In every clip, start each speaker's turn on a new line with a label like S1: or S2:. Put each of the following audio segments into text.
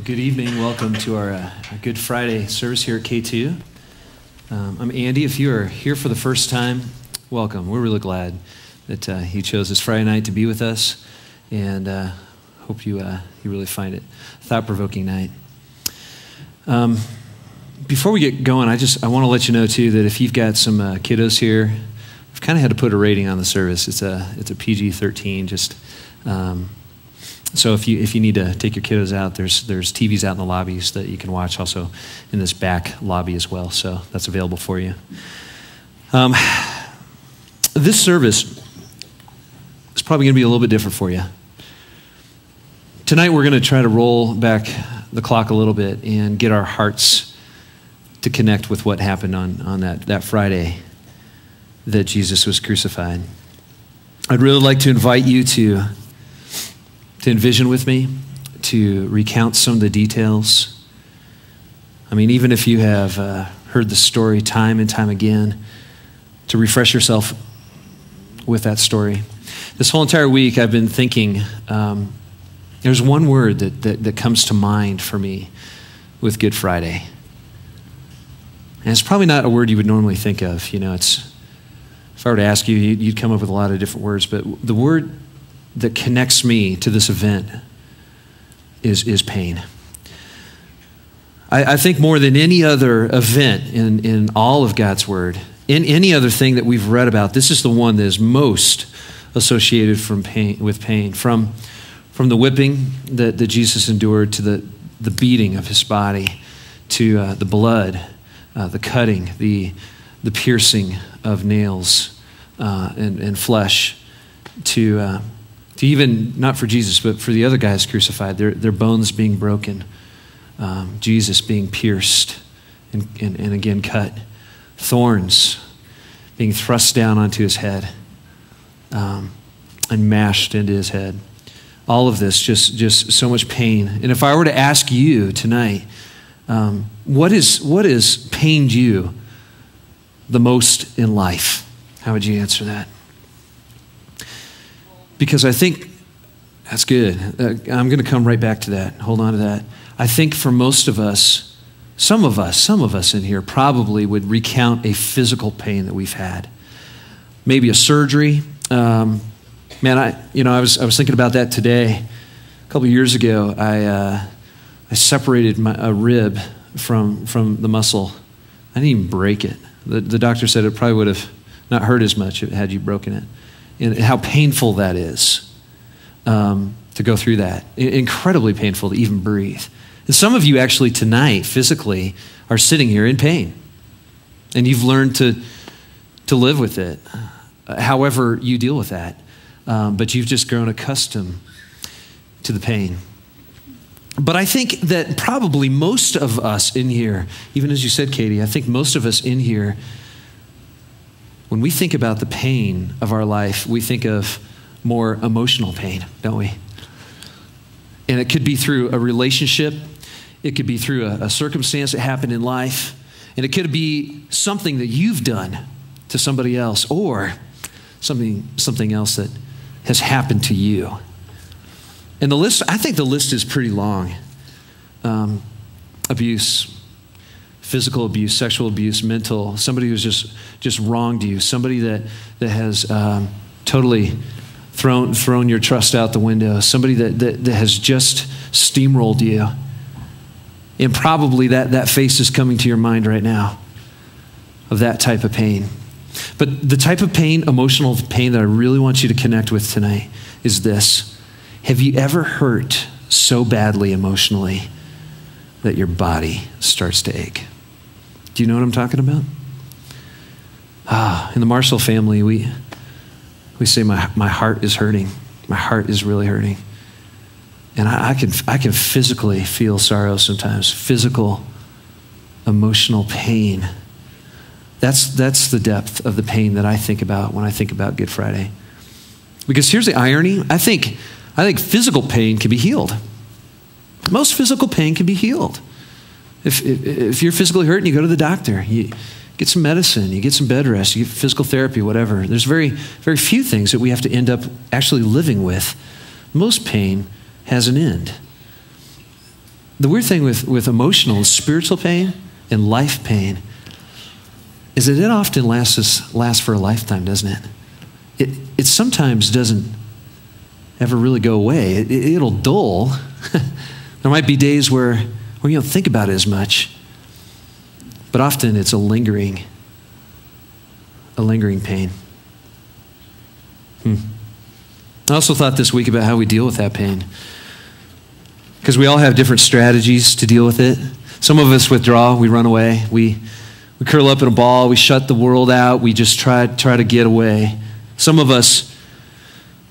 S1: Good evening. Welcome to our Good Friday service here at K2. I'm Andy. If you are here for the first time, welcome. We're really glad that you chose this Friday night to be with us, and hope you really find it a thought-provoking night. Before we get going, I want to let you know too that if you've got some kiddos here, we've kind of had to put a rating on the service. It's a PG-13. So if you need to take your kiddos out, there's TVs out in the lobbies that you can watch, also in this back lobby as well. So that's available for you. This service is probably going to be a little bit different for you. Tonight we're going to try to roll back the clock a little bit and get our hearts to connect with what happened on that Friday that Jesus was crucified. I'd really like to invite you to envision with me, to recount some of the details. I mean, even if you have heard the story time and time again, to refresh yourself with that story. This whole entire week I've been thinking, there's one word that comes to mind for me with Good Friday. And it's probably not a word you would normally think of. You know, if I were to ask you, you'd come up with a lot of different words, but the word that connects me to this event is pain. I think more than any other event in all of God's Word, in any other thing that we've read about, this is the one that is most associated with pain. From the whipping that Jesus endured, to the beating of his body, to the blood, the cutting, the piercing of nails and flesh, to even, not for Jesus, but for the other guys crucified, their bones being broken, Jesus being pierced and again cut, thorns being thrust down onto his head and mashed into his head. All of this, just so much pain. And if I were to ask you tonight, what has pained you the most in life? How would you answer that? Because I think, that's good. I'm going to come right back to that. Hold on to that. I think for most of us, some of us in here probably would recount a physical pain that we've had. Maybe a surgery. I was thinking about that today. A couple of years ago, I separated a rib from the muscle. I didn't even break it. The doctor said it probably would have not hurt as much had you broken it. And how painful that is to go through that. Incredibly painful to even breathe. And some of you actually tonight, physically, are sitting here in pain. And you've learned to live with it, however you deal with that. But you've just grown accustomed to the pain. But I think that probably most of us in here, even as you said, Katie, I think most of us in here, when we think about the pain of our life, we think of more emotional pain, don't we? And it could be through a relationship. It could be through a circumstance that happened in life. And it could be something that you've done to somebody else, or something else that has happened to you. And I think the list is pretty long. Abuse, physical abuse, sexual abuse, mental, somebody who's just wronged you, somebody that has totally thrown your trust out the window, somebody that has just steamrolled you. And probably that face is coming to your mind right now of that type of pain. But the type of pain, emotional pain, that I really want you to connect with tonight is this. Have you ever hurt so badly emotionally that your body starts to ache? Do you know what I'm talking about? In the Marshall family, we say, my heart is hurting. My heart is really hurting. And I can physically feel sorrow sometimes. Physical, emotional pain. That's the depth of the pain that I think about when I think about Good Friday. Because here's the irony. I think physical pain can be healed. Most physical pain can be healed. If you're physically hurt and you go to the doctor, you get some medicine, you get some bed rest, you get physical therapy, whatever. There's very, very few things that we have to end up actually living with. Most pain has an end. the weird thing with emotional and spiritual pain and life pain is that it often lasts for a lifetime, doesn't it? It sometimes doesn't ever really go away. It'll dull. There might be days where you don't think about it as much, but often it's a lingering pain. I also thought this week about how we deal with that pain, because we all have different strategies to deal with it. Some of us withdraw, we run away, we curl up in a ball, we shut the world out, we just try to get away. Some of us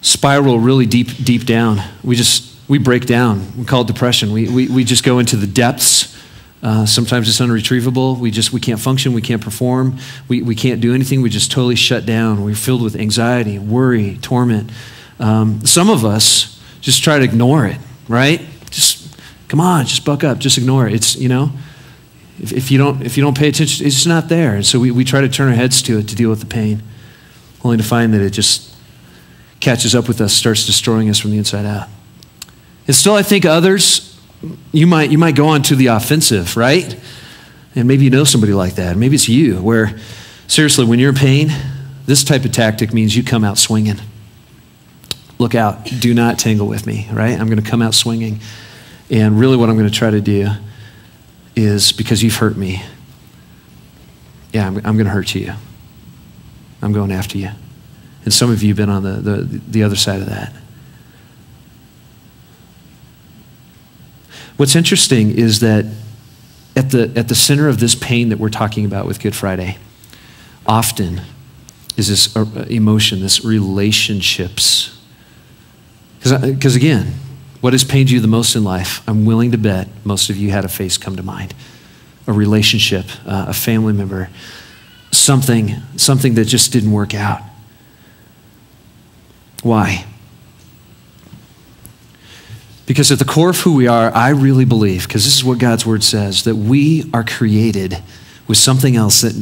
S1: spiral really deep down. We break down. We call it depression. We just go into the depths. Sometimes it's unretrievable. We can't function. We can't perform. We can't do anything. We just totally shut down. We're filled with anxiety, worry, torment. Some of us just try to ignore it, right? Just, come on, just buck up, just ignore it. It's, if you don't pay attention, it's just not there. And so we try to turn our heads to it to deal with the pain, only to find that it just catches up with us, starts destroying us from the inside out. And still, I think others, you might go on to the offensive, right? And maybe you know somebody like that. Maybe it's you, where seriously, when you're in pain, this type of tactic means you come out swinging. Look out, do not tangle with me, right? I'm going to come out swinging. And really what I'm going to try to do is, because you've hurt me, I'm going to hurt you. I'm going after you. And some of you have been on the other side of that. What's interesting is that at the center of this pain that we're talking about with Good Friday often is this emotion, this relationships. Because again, what has pained you the most in life? I'm willing to bet most of you had a face come to mind. A relationship, a family member, something that just didn't work out. Why? Because at the core of who we are, I really believe, because this is what God's word says, that we are created with something else, that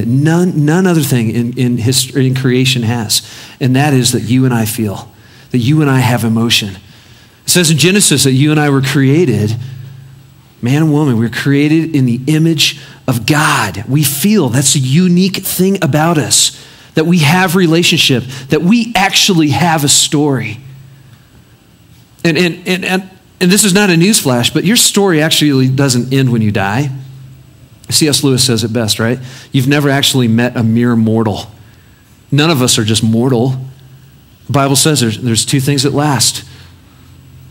S1: none other thing in history, in creation has. And that is that you and I feel, that you and I have emotion. It says in Genesis that you and I were created, man and woman, we were created in the image of God. We feel, that's a unique thing about us, that we have relationship, that we actually have a story. And this is not a newsflash, but your story actually doesn't end when you die. C.S. Lewis says it best, right? You've never actually met a mere mortal. None of us are just mortal. The Bible says there's two things that last.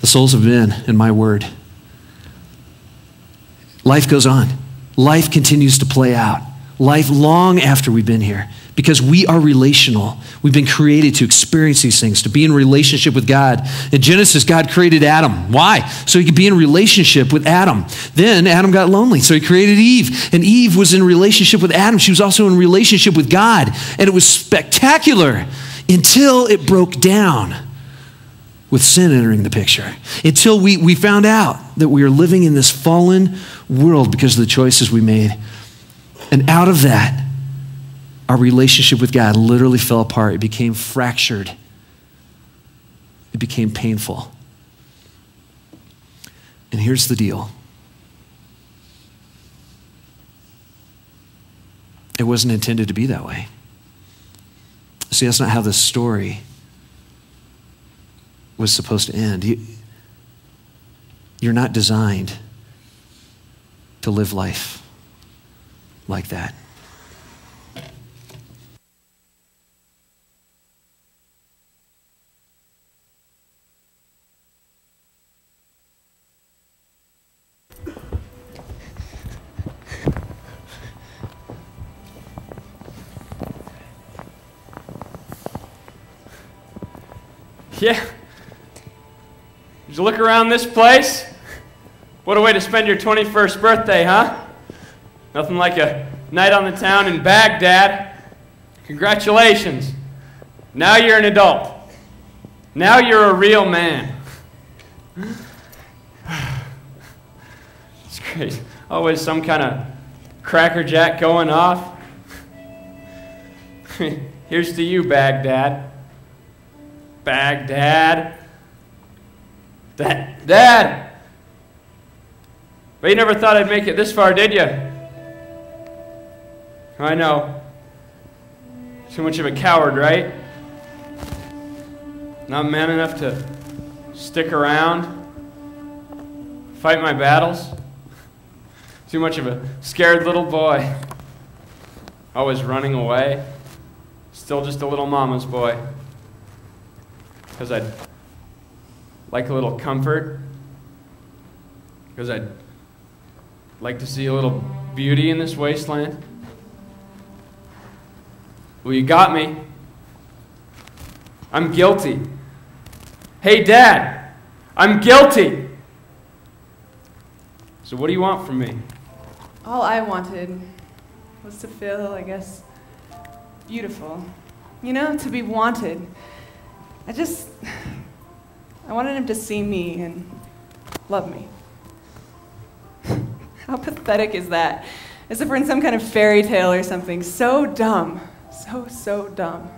S1: The souls of men and my word. Life goes on. Life continues to play out. Life long after we've been here. Because we are relational. We've been created to experience these things, to be in relationship with God. In Genesis, God created Adam. Why? So he could be in relationship with Adam. Then Adam got lonely, so he created Eve. And Eve was in relationship with Adam. She was also in relationship with God. And it was spectacular until it broke down with sin entering the picture. Until we found out that we are living in this fallen world because of the choices we made. And out of that, our relationship with God literally fell apart. It became fractured. It became painful. And here's the deal. It wasn't intended to be that way. See, that's not how this story was supposed to end. You're not designed to live life like that.
S2: Yeah. Did you look around this place? What a way to spend your 21st birthday, huh? Nothing like a night on the town in Baghdad. Congratulations. Now you're an adult. Now you're a real man. It's great. Always some kind of crackerjack going off. Here's to you, Baghdad. Baghdad. Dad! But you never thought I'd make it this far, did you? I know. Too much of a coward, right? Not man enough to stick around, fight my battles. Too much of a scared little boy. Always running away. Still just a little mama's boy. Because I'd like a little comfort. Because I'd like to see a little beauty in this wasteland. Well, you got me. I'm guilty. Hey, Dad, I'm guilty. So what do you want from me?
S3: All I wanted was to feel, I guess, beautiful. You know, to be wanted. I wanted him to see me and love me. How pathetic is that? As if we're in some kind of fairy tale or something. So dumb. So dumb.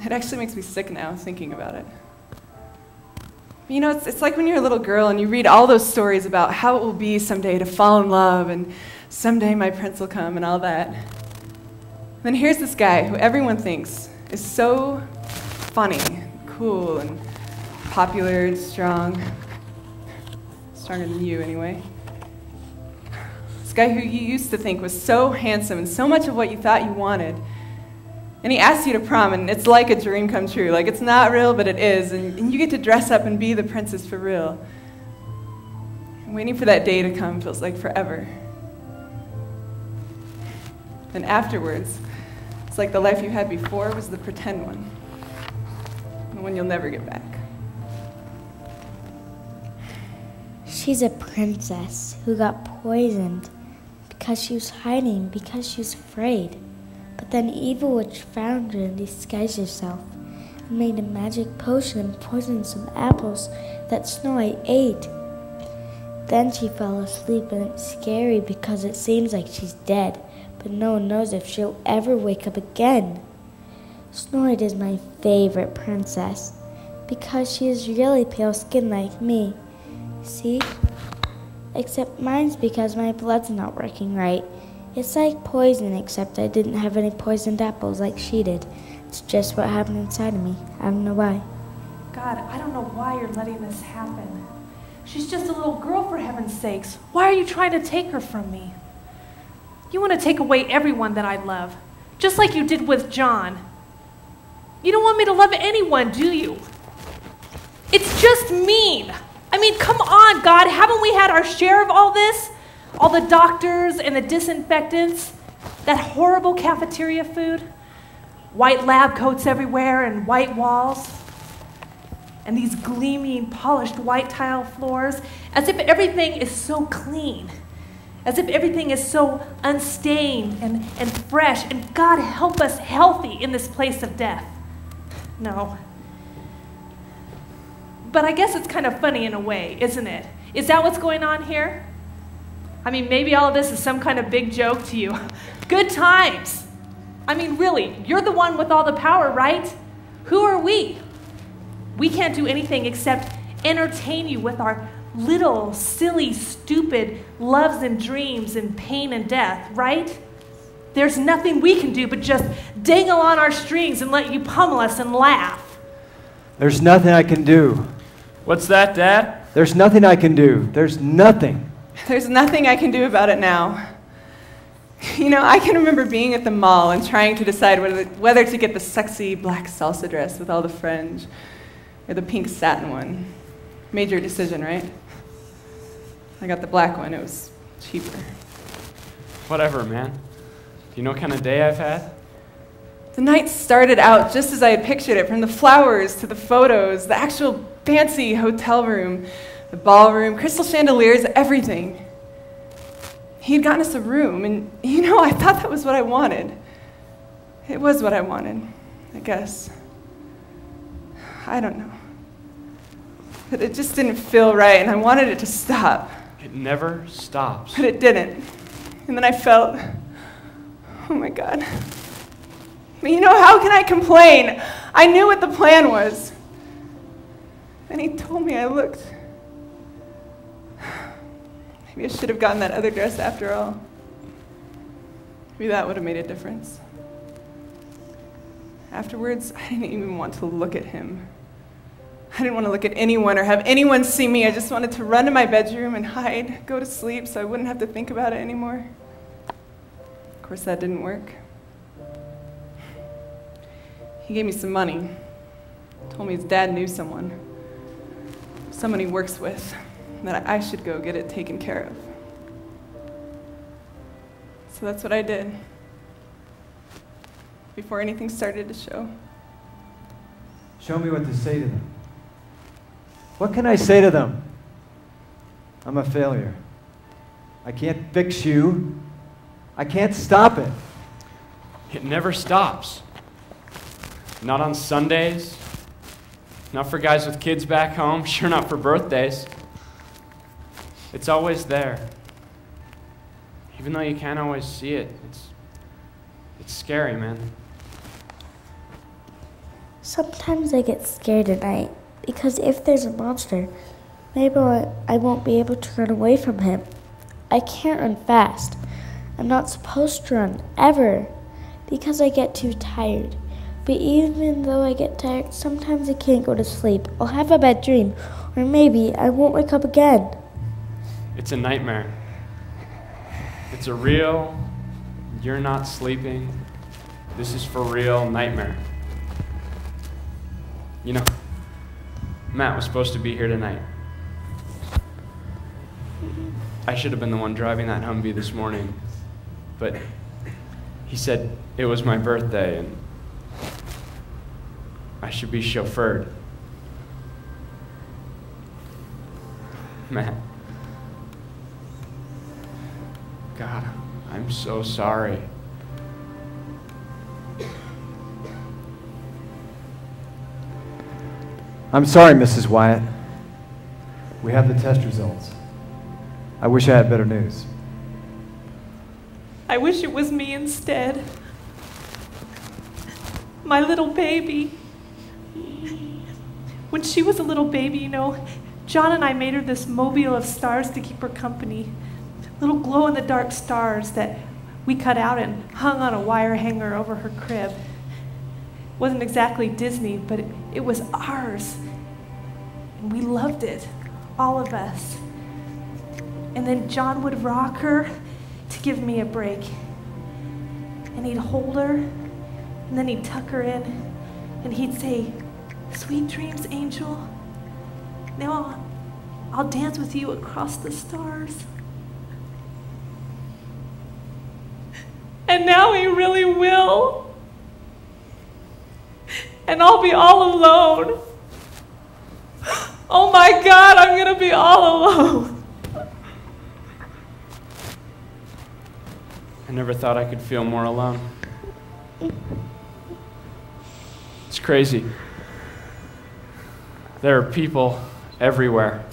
S3: It actually makes me sick now thinking about it. You know, it's like when you're a little girl and you read all those stories about how it will be someday to fall in love and someday my prince will come and all that. Then here's this guy who everyone thinks is so funny, cool, and popular and strong. Stronger than you, anyway. This guy who you used to think was so handsome and so much of what you thought you wanted. And he asks you to prom, and it's like a dream come true. Like, it's not real, but it is. And you get to dress up and be the princess for real. And waiting for that day to come feels like forever. And afterwards, it's like the life you had before was the pretend one. The one you'll never get back.
S4: She's a princess who got poisoned because she was hiding, because she was afraid. But then evil witch found her and disguised herself and made a magic potion and poisoned some apples that Snow White ate. Then she fell asleep, and it's scary because it seems like she's dead, but no one knows if she'll ever wake up again. Snow White is my favorite princess because she has really pale skin like me. See? Except mine's because my blood's not working right. It's like poison, except I didn't have any poisoned apples like she did. It's just what happened inside of me. I don't know why.
S5: God, I don't know why you're letting this happen. She's just a little girl, for heaven's sakes. Why are you trying to take her from me? You want to take away everyone that I love, just like you did with John. You don't want me to love anyone, do you? It's just mean. I mean, come on, God. Haven't we had our share of all this? All the doctors and the disinfectants, that horrible cafeteria food, white lab coats everywhere and white walls, and these gleaming, polished white tile floors, as if everything is so clean, as if everything is so unstained and fresh, and God help us healthy in this place of death. No. But I guess it's kind of funny in a way, isn't it? Is that what's going on here? I mean, maybe all of this is some kind of big joke to you. Good times. I mean, really, you're the one with all the power, right? Who are we? We can't do anything except entertain you with our little, silly, stupid loves and dreams and pain and death, right? There's nothing we can do but just dangle on our strings and let you pummel us and laugh.
S6: There's nothing I can do.
S2: What's that, Dad?
S6: There's nothing I can do. There's nothing.
S3: There's nothing I can do about it now. You know, I can remember being at the mall and trying to decide whether to get the sexy black salsa dress with all the fringe or the pink satin one. Major decision, right? I got the black one. It was cheaper.
S2: Whatever, man. Do you know what kind of day I've had?
S3: The night started out just as I had pictured it, from the flowers to the photos, the actual fancy hotel room, the ballroom, crystal chandeliers, everything. He had gotten us a room, and you know, I thought that was what I wanted. It was what I wanted, I guess. I don't know. But it just didn't feel right, and I wanted it to stop.
S2: It never stops.
S3: But it didn't. And then I felt, oh my God. But you know, how can I complain? I knew what the plan was. And he told me I looked Maybe I should have gotten that other dress after all. Maybe that would have made a difference. Afterwards, I didn't even want to look at him. I didn't want to look at anyone or have anyone see me. I just wanted to run to my bedroom and hide, go to sleep so I wouldn't have to think about it anymore. Of course, that didn't work. He gave me some money. Told me his dad knew someone he works with, that I should go get it taken care of. So that's what I did. Before anything started to show.
S6: Show me what to say to them. What can I say to them? I'm a failure. I can't fix you. I can't stop it.
S2: It never stops. Not on Sundays. Not for guys with kids back home. Sure not for birthdays. It's always there. Even though you can't always see it, it's scary, man.
S4: Sometimes I get scared at night because if there's a monster, maybe I won't be able to run away from him. I can't run fast. I'm not supposed to run, ever, because I get too tired. But even though I get tired, sometimes I can't go to sleep. I'll have a bad dream, or maybe I won't wake up again.
S2: It's a nightmare. It's a real, you're not sleeping, this is for real nightmare. You know, Matt was supposed to be here tonight. I should have been the one driving that Humvee this morning, but he said it was my birthday and I should be chauffeured. Matt. God, I'm so sorry.
S6: I'm sorry, Mrs. Wyatt. We have the test results. I wish I had better news.
S5: I wish it was me instead. My little baby. When she was a little baby, you know, John and I made her this mobile of stars to keep her company. Little glow-in-the-dark stars that we cut out and hung on a wire hanger over her crib. It wasn't exactly Disney, but it was ours. And we loved it, all of us. And then John would rock her to give me a break. And he'd hold her, and then he'd tuck her in, and he'd say, "Sweet dreams, angel. Now I'll dance with you across the stars." And now he really will. And I'll be all alone. Oh my God, I'm gonna be all alone.
S2: I never thought I could feel more alone. It's crazy. There are people everywhere.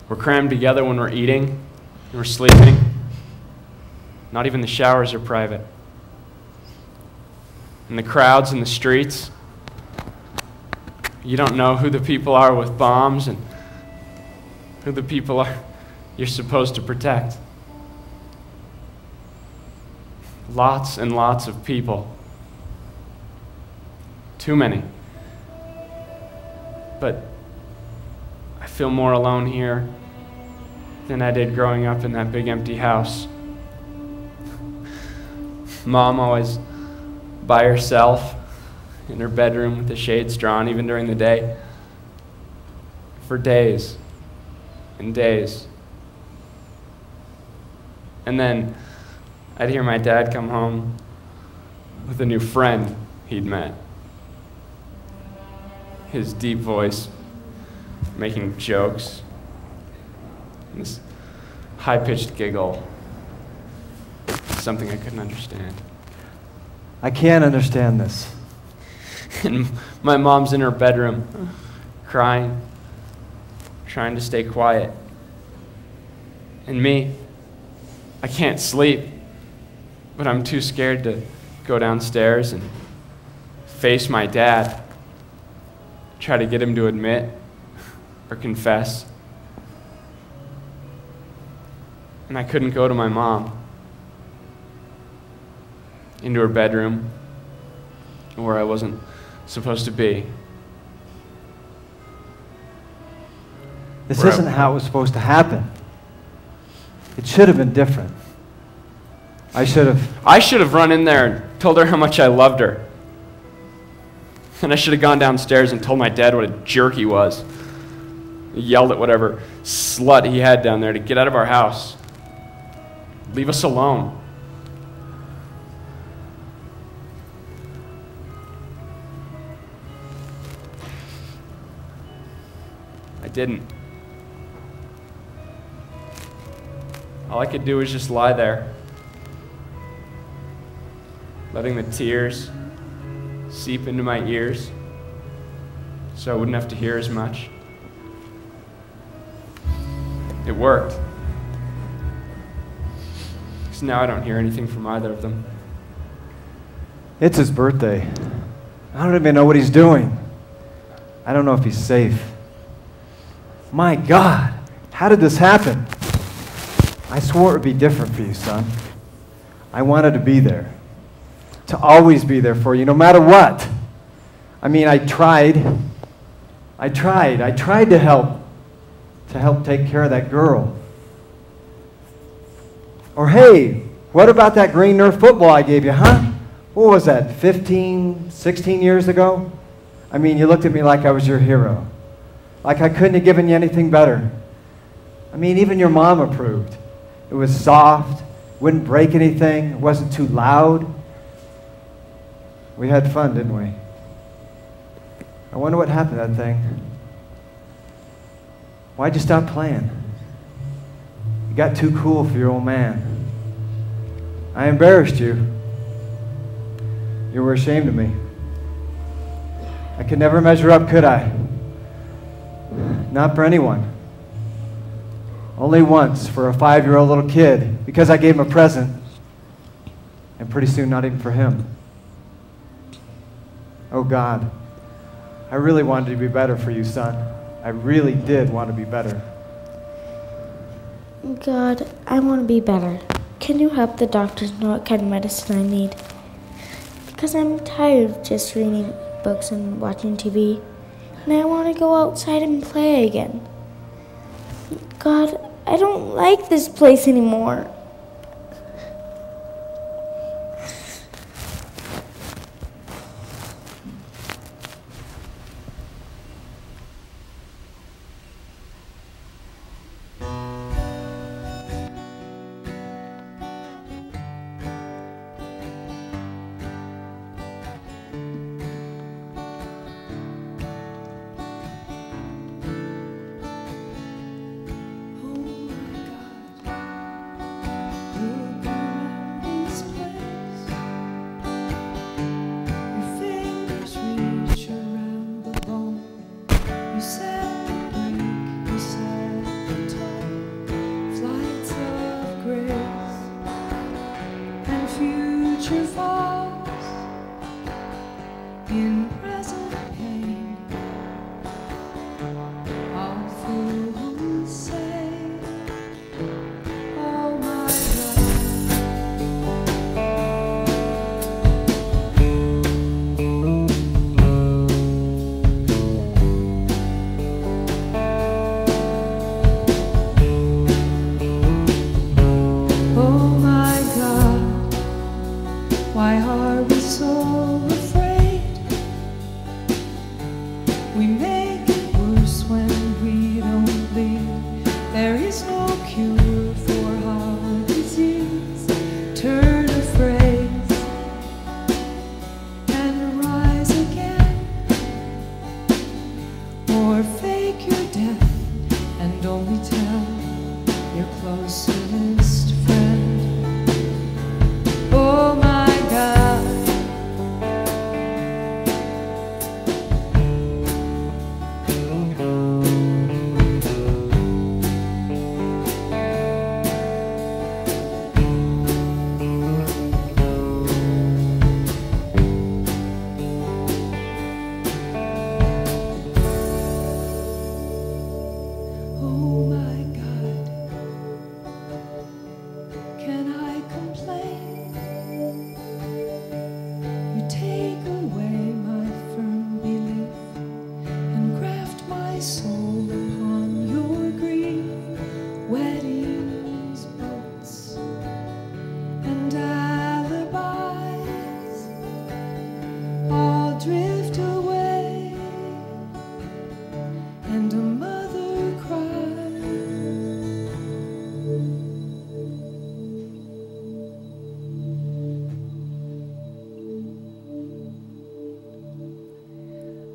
S2: We're crammed together when we're eating and we're sleeping. Not even the showers are private. And the crowds in the streets, you don't know who the people are with bombs and who the people are you're supposed to protect. Lots and lots of people. Too many. But I feel more alone here than I did growing up in that big empty house. Mom always by herself in her bedroom with the shades drawn even during the day for days and days. And then I'd hear my dad come home with a new friend he'd met. His deep voice making jokes, and this high-pitched giggle, something I couldn't understand.
S6: I can't understand this.
S2: And my mom's in her bedroom, crying, trying to stay quiet. And me, I can't sleep, but I'm too scared to go downstairs and face my dad, try to get him to admit or confess. And I couldn't go to my mom, into her bedroom, where I wasn't supposed to be.
S6: This isn't how it was supposed to happen. It should have been different. I should have
S2: run in there and told her how much I loved her. And I should have gone downstairs and told my dad what a jerk he was. He yelled at whatever slut he had down there to get out of our house. Leave us alone. I didn't. All I could do was just lie there, letting the tears seep into my ears so I wouldn't have to hear as much. It worked. Because now I don't hear anything from either of them.
S6: It's his birthday. I don't even know what he's doing. I don't know if he's safe. My God, how did this happen? I swore it would be different for you, son. I wanted to be there. To always be there for you, no matter what. I mean, I tried to help take care of that girl. Or hey, what about that green Nerf football I gave you, huh? What was that, 15, 16 years ago? I mean, you looked at me like I was your hero. Like I couldn't have given you anything better. I mean, even your mom approved. It was soft, wouldn't break anything, it wasn't too loud. We had fun, didn't we? I wonder what happened to that thing. Why'd you stop playing? You got too cool for your old man. I embarrassed you. You were ashamed of me. I could never measure up, could I? Not for anyone. Only once for a 5-year-old little kid because I gave him a present. And pretty soon not even for him. Oh God, I really wanted to be better for you, son. I really did want to be better.
S4: God, I want to be better. Can you help the doctors know what kind of medicine I need? Because I'm tired of just reading books and watching TV. And I want to go outside and play again. God, I don't like this place anymore.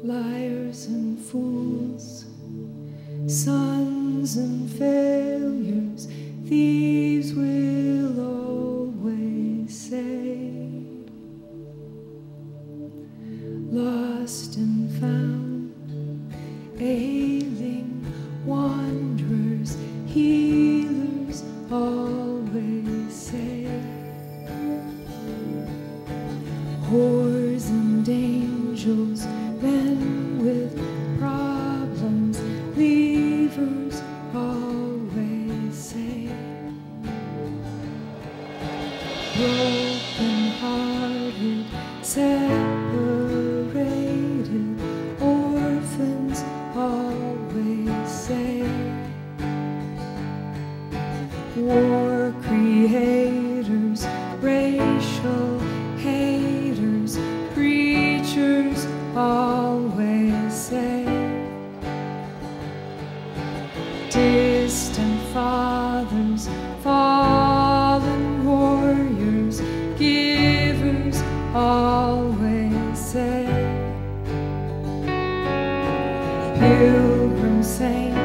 S7: liars and fools, sons and failures, thieves will always say. Lost and found, ailing wanderers, healers always say. Whores and angels, men with problems, leavers always say. Broken-hearted, separated, orphans always say. War creators, racial haters, preachers always say. Distant fathers, fallen warriors, givers always say. Pilgrim saints,